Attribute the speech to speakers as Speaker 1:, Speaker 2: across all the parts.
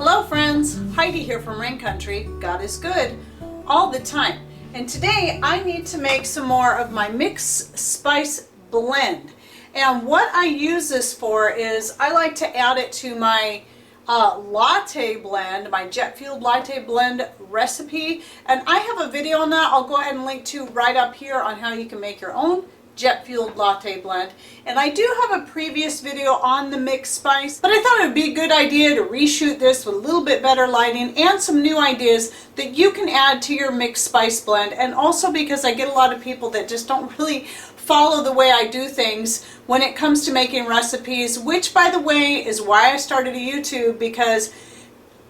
Speaker 1: Hello friends, Heidi here from Rain Country. God is good all the time. And today I need to make some more of my mixed spice blend. And what I use this for is I like to add it to my latte blend, my jet fueled latte blend recipe. And I have a video on that I'll go ahead and link to right up here on how you can make your own jet fueled latte blend. And I do have a previous video on the mixed spice, but I thought it would be a good idea to reshoot this with a little bit better lighting and some new ideas that you can add to your mixed spice blend. And also because I get a lot of people that just don't really follow the way I do things when it comes to making recipes, which by the way is why I started a YouTube, because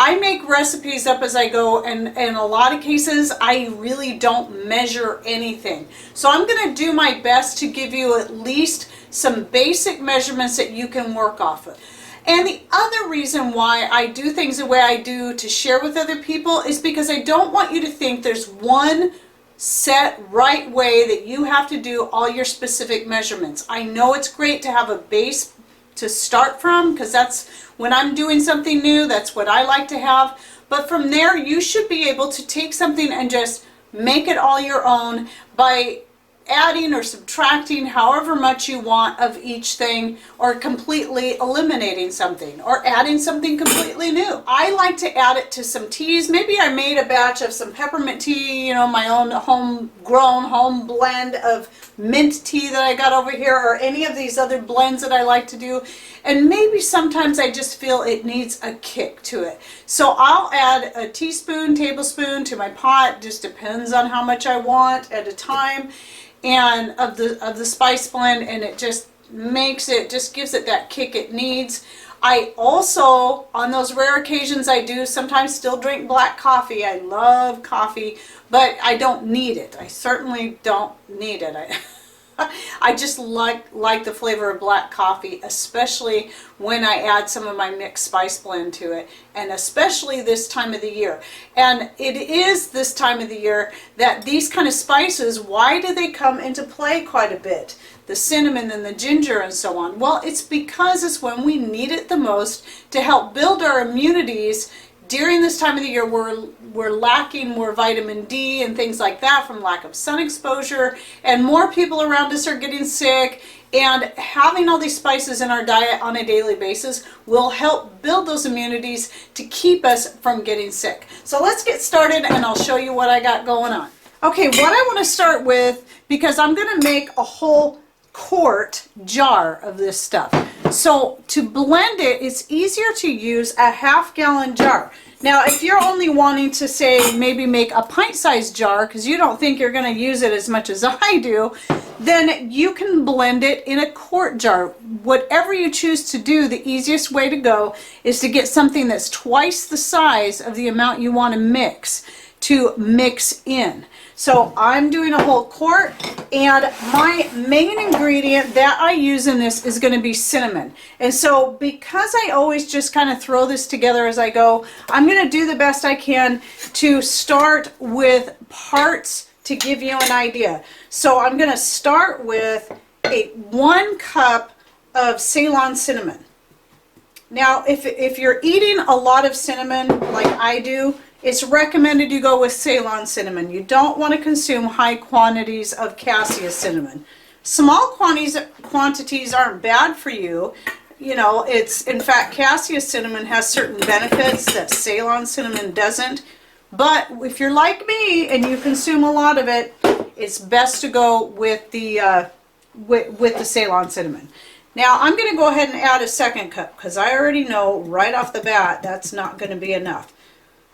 Speaker 1: I make recipes up as I go, and in a lot of cases I really don't measure anything. So I'm going to do my best to give you at least some basic measurements that you can work off of. And the other reason why I do things the way I do to share with other people is because I don't want you to think there's one set right way that you have to do all your specific measurements. I know it's great to have a base to start from, because that's when I'm doing something new, that's what I like to have. But from there you should be able to take something and just make it all your own by adding or subtracting however much you want of each thing, or completely eliminating something or adding something completely new. I like to add it to some teas. Maybe I made a batch of some peppermint tea, you know, my own homegrown home blend of mint tea that I got over here, or any of these other blends that I like to do. And maybe sometimes I just feel it needs a kick to it. So I'll add a teaspoon, tablespoon to my pot, just depends on how much I want at a time, and of the spice blend, and it just makes it, just gives it that kick it needs. I also, on those rare occasions I do sometimes still drink black coffee. I love coffee, but I don't need it. I certainly don't need it. I just like the flavor of black coffee, especially when I add some of my mixed spice blend to it, and especially this time of the year. And it is this time of the year that these kind of spices, why do they come into play quite a bit? The cinnamon and the ginger and so on. Well, it's because it's when we need it the most to help build our immunities. During this time of the year, we're lacking more vitamin D and things like that from lack of sun exposure, and more people around us are getting sick, and having all these spices in our diet on a daily basis will help build those immunities to keep us from getting sick. So let's get started and I'll show you what I got going on. Okay, what I want to start with, because I'm going to make a whole quart jar of this stuff. So to blend it, it's easier to use a half-gallon jar. Now, if you're only wanting to say maybe make a pint-sized jar because you don't think you're going to use it as much as I do, then you can blend it in a quart jar. Whatever you choose to do, the easiest way to go is to get something that's twice the size of the amount you want to mix in. So I'm doing a whole quart, and my main ingredient that I use in this is going to be cinnamon. And so because I always just kind of throw this together as I go, I'm going to do the best I can to start with parts to give you an idea. So I'm going to start with 1 cup of Ceylon cinnamon. Now if you're eating a lot of cinnamon like I do, it's recommended you go with Ceylon cinnamon. You don't want to consume high quantities of cassia cinnamon. Small quantities aren't bad for you. You know, in fact, cassia cinnamon has certain benefits that Ceylon cinnamon doesn't. But if you're like me and you consume a lot of it, it's best to go with the Ceylon cinnamon. Now I'm going to go ahead and add a 2nd cup, because I already know right off the bat that's not going to be enough.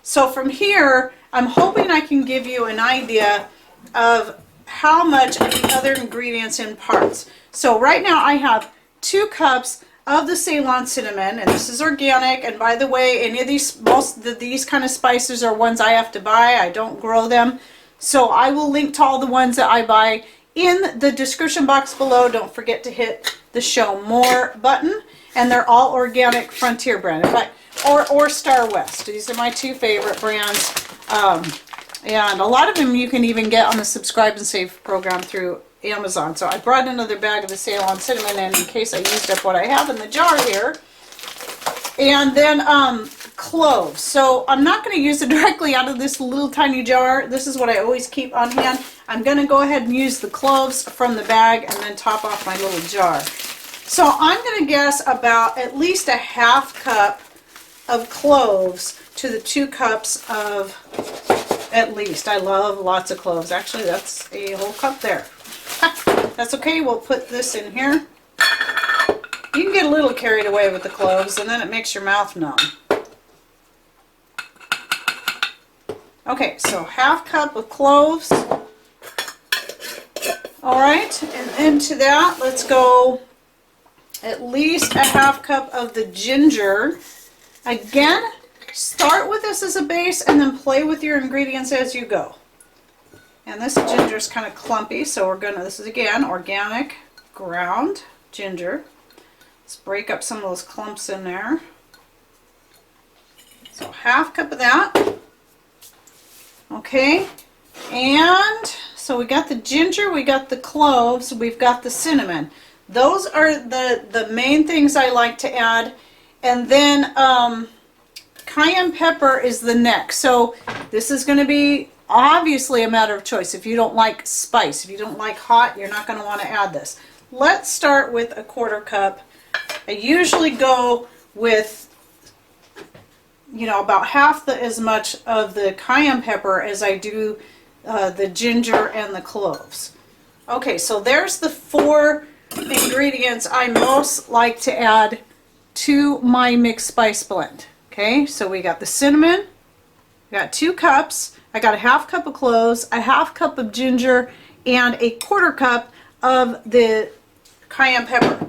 Speaker 1: So from here, I'm hoping I can give you an idea of how much of the other ingredients in parts. So right now I have 2 cups of the Ceylon cinnamon, and this is organic. And by the way, most of these kind of spices are ones I have to buy. I don't grow them. So I will link to all the ones that I buy in the description box below. Don't forget to hit the show more button, and they're all organic Frontier brand. In fact, or Star West. These are my 2 favorite brands, and a lot of them you can even get on the subscribe and save program through Amazon. So I brought another bag of the Ceylon cinnamon in case I used up what I have in the jar here. And then cloves. So I'm not going to use it directly out of this little tiny jar. This is what I always keep on hand. I'm going to go ahead and use the cloves from the bag and then top off my little jar. So I'm going to guess about at least a half cup of cloves to the 2 cups of, at least. I love lots of cloves. Actually, that's a whole cup there. That's okay. We'll put this in here. You can get a little carried away with the cloves, and then it makes your mouth numb. Okay, so half cup of cloves. All right, and into that, let's go at least a half cup of the ginger. Again, start with this as a base and then play with your ingredients as you go. And this ginger is kind of clumpy, so we're gonna, this is again organic ground ginger. Let's break up some of those clumps in there. So half cup of that. Okay, and so we got the ginger, we got the cloves, we've got the cinnamon. Those are the main things I like to add. And then cayenne pepper is the next. So this is going to be obviously a matter of choice. If you don't like spice, if you don't like hot, you're not going to want to add this. Let's start with a 1/4 cup. I usually go with, you know, about half as much of the cayenne pepper as I do the ginger and the cloves. Okay, so there's the 4 ingredients I most like to add to my mixed spice blend. Okay, so we got the cinnamon, we got 2 cups, I got a half cup of cloves, a half cup of ginger, and a 1/4 cup of the cayenne pepper.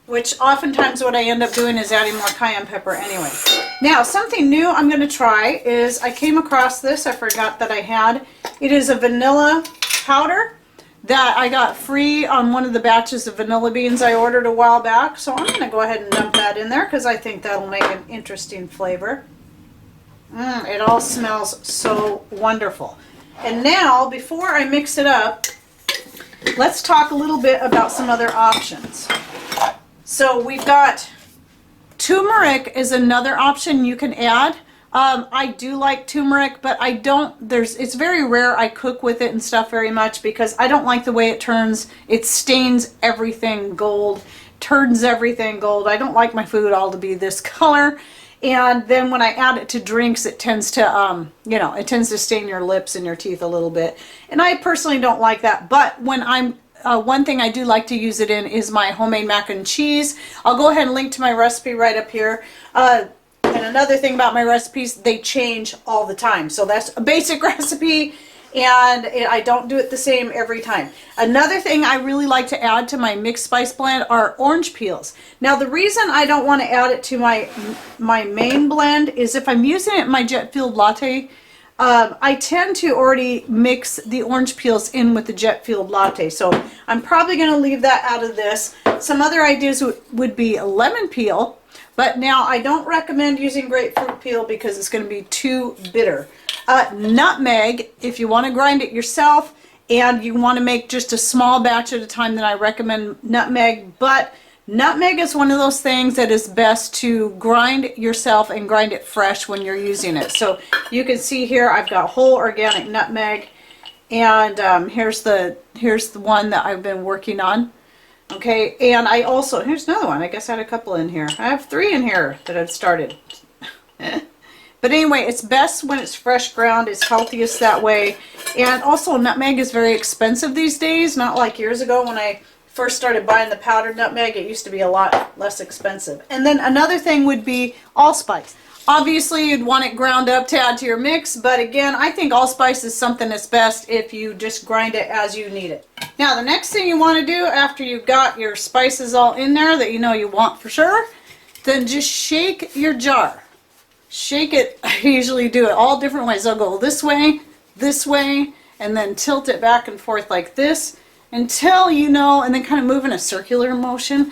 Speaker 1: Which oftentimes what I end up doing is adding more cayenne pepper anyway. Now, something new I'm going to try is, I came across this, I forgot that I had. It is a vanilla powder that I got free on one of the batches of vanilla beans I ordered a while back. So I'm going to go ahead and dump that in there because I think that'll make an interesting flavor. It all smells so wonderful. And now, before I mix it up, let's talk a little bit about some other options. So we've got turmeric is another option you can add. I do like turmeric, but I don't, it's very rare I cook with it and stuff very much because I don't like the way it turns. It stains everything gold, turns everything gold. I don't like my food all to be this color. And then when I add it to drinks, it tends to, you know, it tends to stain your lips and your teeth a little bit. And I personally don't like that. But when I'm, one thing I do like to use it in is my homemade mac and cheese. I'll go ahead and link to my recipe right up here. And another thing about my recipes, they change all the time. So that's a basic recipe, and I don't do it the same every time. Another thing I really like to add to my mixed spice blend are orange peels. Now, the reason I don't want to add it to my main blend is if I'm using it in my jet-filled latte, I tend to already mix the orange peels in with the jet-filled latte. So I'm probably going to leave that out of this. Some other ideas would be a lemon peel. But now I don't recommend using grapefruit peel because it's going to be too bitter. Nutmeg, if you want to grind it yourself and you want to make just a small batch at a time, then I recommend nutmeg. But nutmeg is one of those things that is best to grind yourself and grind it fresh when you're using it. So you can see here I've got whole organic nutmeg, and here's the one that I've been working on. Okay, and I also, here's another one. I guess I had a couple in here. I have 3 in here that I've started. But anyway, it's best when it's fresh ground. It's healthiest that way. And also, nutmeg is very expensive these days, not like years ago when I first started buying the powdered nutmeg. It used to be a lot less expensive. And then another thing would be allspice. Obviously, you'd want it ground up to add to your mix, but again, I think allspice is something that's best if you just grind it as you need it. Now, the next thing you want to do after you've got your spices all in there that you know you want for sure, then just shake your jar. Shake it. I usually do it all different ways. I'll go this way, and then tilt it back and forth like this until you know, and then kind of move in a circular motion.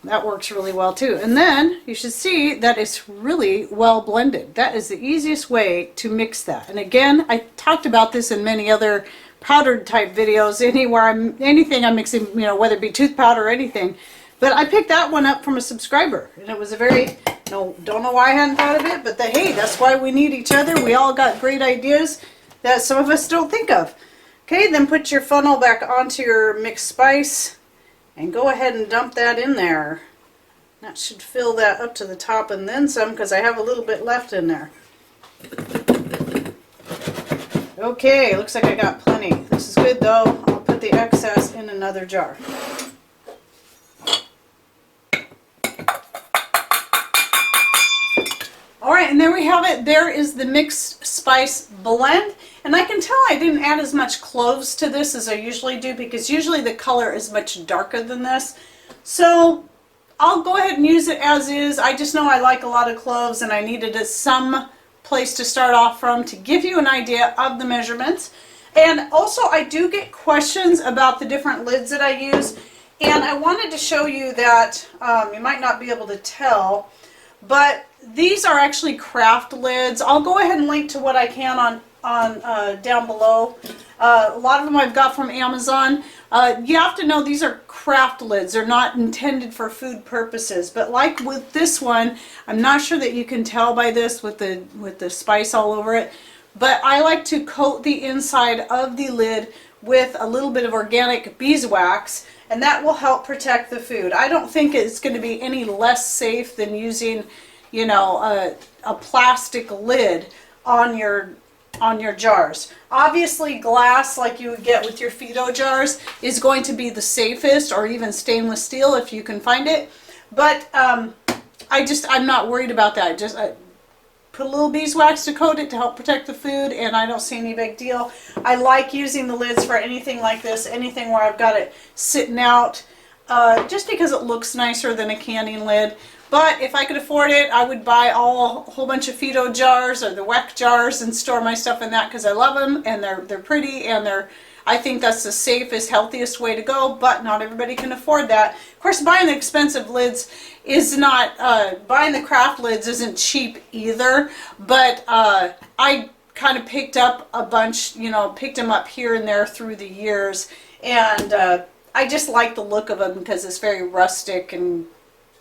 Speaker 1: That works really well too. And then you should see that it's really well blended. That is the easiest way to mix that. And again, I talked about this in many other powdered type videos, anything I'm mixing, you know, whether it be tooth powder or anything. But I picked that one up from a subscriber, and it was a very No, don't know why I hadn't thought of it, but hey, that's why we need each other. We all got great ideas that some of us don't think of. Okay, then put your funnel back onto your mixed spice and go ahead and dump that in there. That should fill that up to the top and then some, because I have a little bit left in there. Okay, looks like I got plenty. This is good though. I'll put the excess in another jar. Alright, and there we have it. There is the mixed spice blend. And I can tell I didn't add as much cloves to this as I usually do, because usually the color is much darker than this. So I'll go ahead and use it as is. I just know I like a lot of cloves and I needed some place to start off from to give you an idea of the measurements. And also I do get questions about the different lids that I use, and I wanted to show you that you might not be able to tell, but these are actually craft lids. I'll go ahead and link to what I can on down below. A lot of them I've got from Amazon. You have to know these are craft lids. They're not intended for food purposes. But like with this one, I'm not sure that you can tell by this with the spice all over it. But I like to coat the inside of the lid with a little bit of organic beeswax, and that will help protect the food. I don't think it's going to be any less safe than using, you know, a plastic lid on your jars. Obviously glass, like you would get with your Fido jars, is going to be the safest, or even stainless steel if you can find it. But I'm not worried about that. I put a little beeswax to coat it to help protect the food, and I don't see any big deal. I like using the lids for anything like this, anything where I've got it sitting out, just because it looks nicer than a canning lid. But if I could afford it, I would buy a whole bunch of Fido jars or the WEC jars and store my stuff in that, because I love them and they're pretty, and I think that's the safest, healthiest way to go, but not everybody can afford that. Of course, buying the expensive lids is not, buying the craft lids isn't cheap either, but I kind of picked up a bunch, you know, picked them up here and there through the years, and I just like the look of them because it's very rustic, and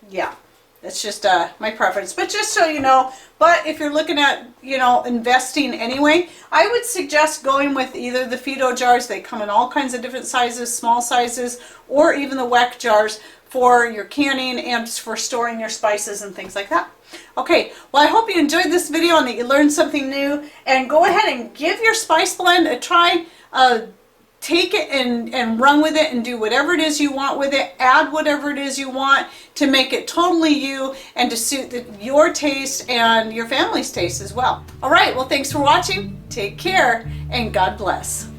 Speaker 1: yeah. It's just my preference. But just so you know, but if you're looking at, you know, investing anyway, I would suggest going with either the Fido jars. They come in all kinds of different sizes, small sizes, or even the WEC jars for your canning and for storing your spices and things like that. Okay, well, I hope you enjoyed this video and that you learned something new. And go ahead and give your spice blend a try. Take it and run with it and do whatever it is you want with it. Add whatever it is you want to make it totally you and to suit your taste and your family's taste as well. All right, well, thanks for watching. Take care and God bless.